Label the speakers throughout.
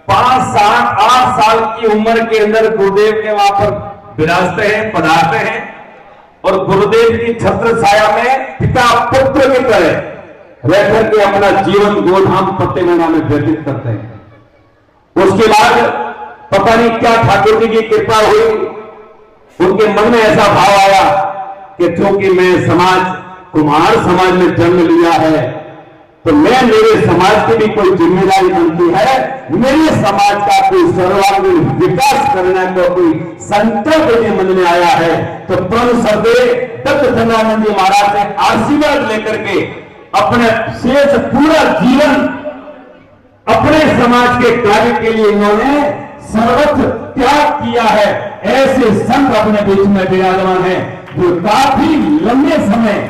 Speaker 1: 5, 7, 8 साल की उम्र के अंदर गुरुदेव के वहां पर विराजते हैं, पधारते हैं और गुरुदेव की छत्र छाया में पिता पुत्र की तरह रहकर के अपना जीवन गोधाम फतेहगंज में व्यतीत करते हैं। उसके बाद पता नहीं क्या ठाकुर जी की कृपा हुई, उनके मन में ऐसा भाव आया कि चूंकि मैं कुम्हार समाज में जन्म लिया है तो मेरे समाज की भी कोई जिम्मेदारी बनती है, मेरे समाज का कोई सर्वांगीण विकास करने का कोई संकल्प मेरे मन में आया है। तो परम श्रद्धेय दत्त धनानंद जी महाराज से आशीर्वाद लेकर के अपने शेष पूरा जीवन अपने समाज के कार्य के लिए इन्होंने सर्वत्र त्याग किया है। ऐसे संत अपने बीच में विराजमान है जो काफी लंबे समय,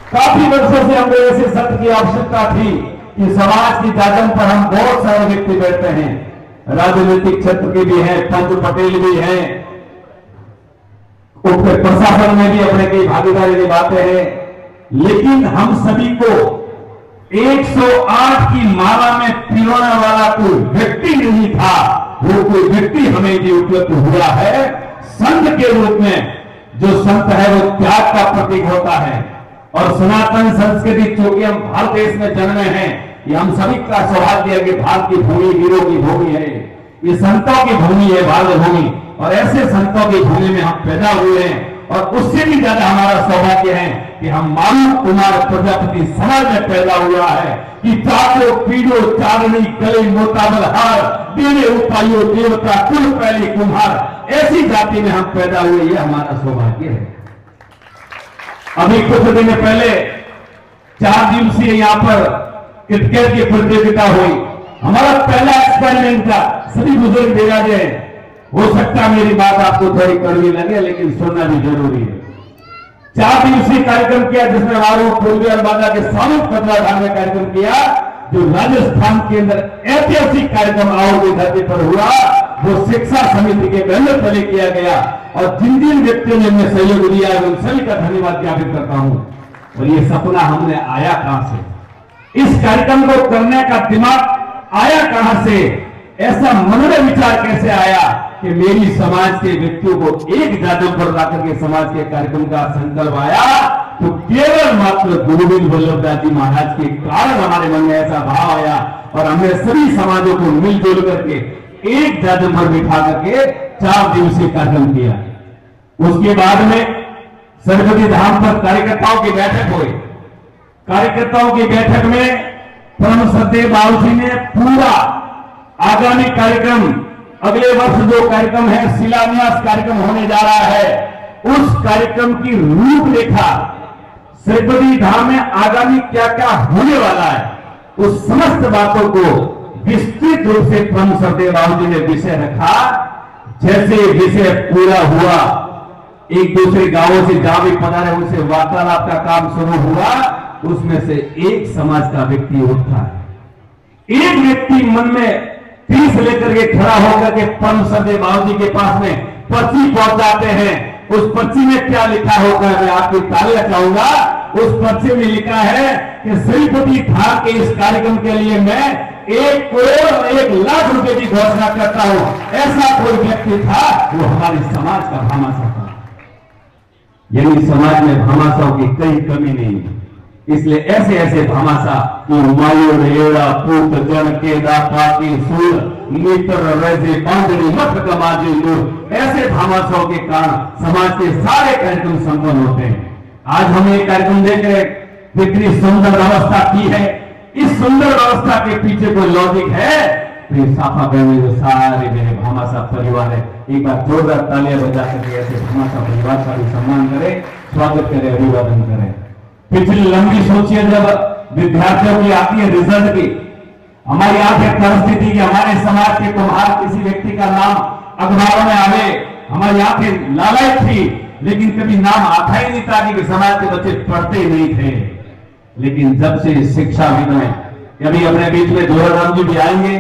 Speaker 1: काफी वर्षों से हमको ऐसे संत की आवश्यकता थी कि समाज की जाजम पर हम बहुत सारे व्यक्ति बैठते हैं, राजनीतिक क्षेत्र के भी हैं, पंच पटेल भी हैं, प्रशासन में भी अपने कई भागीदारी निभाते हैं, लेकिन हम सभी को 108 की माला में पिरोने वाला कोई व्यक्ति नहीं था। वो कोई व्यक्ति हमें भी उपलब्ध हुआ है संत के रूप में। जो संत है वो त्याग का प्रतीक होता है और सनातन संस्कृति, चूंकि हम भारत देश में जन्मे हैं, ये हम सभी का सौभाग्य है कि भारत की भूमि वीरों की भूमि है, ये संतों की भूमि है, भारत भूमि। और ऐसे संतों की भूमि में हम पैदा हुए हैं और उससे भी ज्यादा हमारा सौभाग्य है कि हम मानव कुमार प्रजापति समाज में पैदा हुआ है कि चाको पीड़ो चारणी गले मोताबल हार देने उपायो देवता कुल पहले कुम्हार, ऐसी जाति में हम पैदा हुए, ये हमारा सौभाग्य है। अभी कुछ दिन पहले 4 दिवसीय यहाँ पर क्रिकेट की प्रतियोगिता हुई। हमारा पहला एक्सपेरिमेंट था, सभी बुजुर्ग विराजे हैं। हो सकता मेरी बात आपको थोड़ी कड़वी लगे लेकिन सुनना भी जरूरी है। 4 दिवसीय कार्यक्रम किया जिसमें हमारे पूर्वी अंबाला के सामूहिक कतराधार में कार्यक्रम किया, जो राजस्थान के अंदर ऐतिहासिक कार्यक्रम आओ की धरती पर हुआ, वो शिक्षा समिति के बैनर तले किया गया और जिन जिन व्यक्तियों ने हमें सहयोग दिया है उन सभी का धन्यवाद ज्ञापित करता हूं। और ये सपना हमने आया कहां से, इस कार्यक्रम को करने का दिमाग आया कहां से, ऐसा मन में विचार कैसे आया कि मेरी समाज के व्यक्तियों को एक जादू पर लाकर के समाज के कार्यक्रम का संकल्प आया, तो केवल मात्र गुरु गोविंद वल्लभ दास जी महाराज के कारण हमारे मन में ऐसा भाव आया और हमने सभी समाजों को मिलजुल करके एक जादू पर बिठा करके 4 दिवसीय कार्यक्रम किया। उसके बाद में सरस्वती धाम पर कार्यकर्ताओं की बैठक हुई। कार्यकर्ताओं की बैठक में परम श्रद्धेय बाबू जी ने पूरा आगामी कार्यक्रम, अगले वर्ष जो कार्यक्रम है शिलान्यास कार्यक्रम होने जा रहा है, उस कार्यक्रम की रूपरेखा, सरस्वती धाम में आगामी क्या क्या होने वाला है, उस समस्त बातों को विस्तृत रूप से परम श्रद्धेय बाबू जी ने विषय रखा। जैसे विषय पूरा हुआ, एक दूसरे गांवों से जहां भी पधारे उनसे वार्तालाप का काम शुरू हुआ, उसमें से एक समाज का व्यक्ति उठता है। एक व्यक्ति मन में 30 लेकर के खड़ा होकर के परम श्रद्धेय बाबू जी के पास में पर्ची पहुंचाते हैं। उस पर्ची में क्या लिखा होगा, मैं आपकी तालियां चाहूंगा। उस पर्ची में लिखा है कि श्रीपति धाम के इस कार्यक्रम के लिए मैं 1 करोड़ और 1 लाख रुपए की घोषणा करता हूं। ऐसा कोई व्यक्ति था, वो हमारे समाज का भामाशाह था। यानी समाज में भामाशाहों की कई कमी नहीं है, इसलिए ऐसे ऐसे भामाशाह मयूर रेड़ा पूत जन केदा पाती सूर मित्र रजे बांधनी मठ कमाजी नूर, ऐसे भामाशाहों के कारण समाज के सारे कार्यक्रम संपन्न होते हैं। आज हम एक कार्यक्रम देख रहे, कितनी सुंदर व्यवस्था की है। इस सुंदर व्यवस्था के पीछे कोई लॉजिक है तो ये साफा बहने जो सारे मेरे भामाशाह परिवार है, एक बार जोरदार तालियां बजा करके ऐसे भामाशाह परिवार का भी सम्मान करें, स्वागत करें, अभिवादन करें। पिछली लंबी सोचिए, जब विद्यार्थियों की आती है रिजल्ट की, हमारी आंखें तरसती थी कि हमारे समाज के कुम्हार किसी व्यक्ति का नाम अखबारों में आवे, हमारी आंखें लालच थी, लेकिन कभी नाम आता ही नहीं था कि समाज के बच्चे पढ़ते ही नहीं थे। लेकिन जब से शिक्षा विद में, अभी अपने बीच में दोहराराम जी भी आएंगे,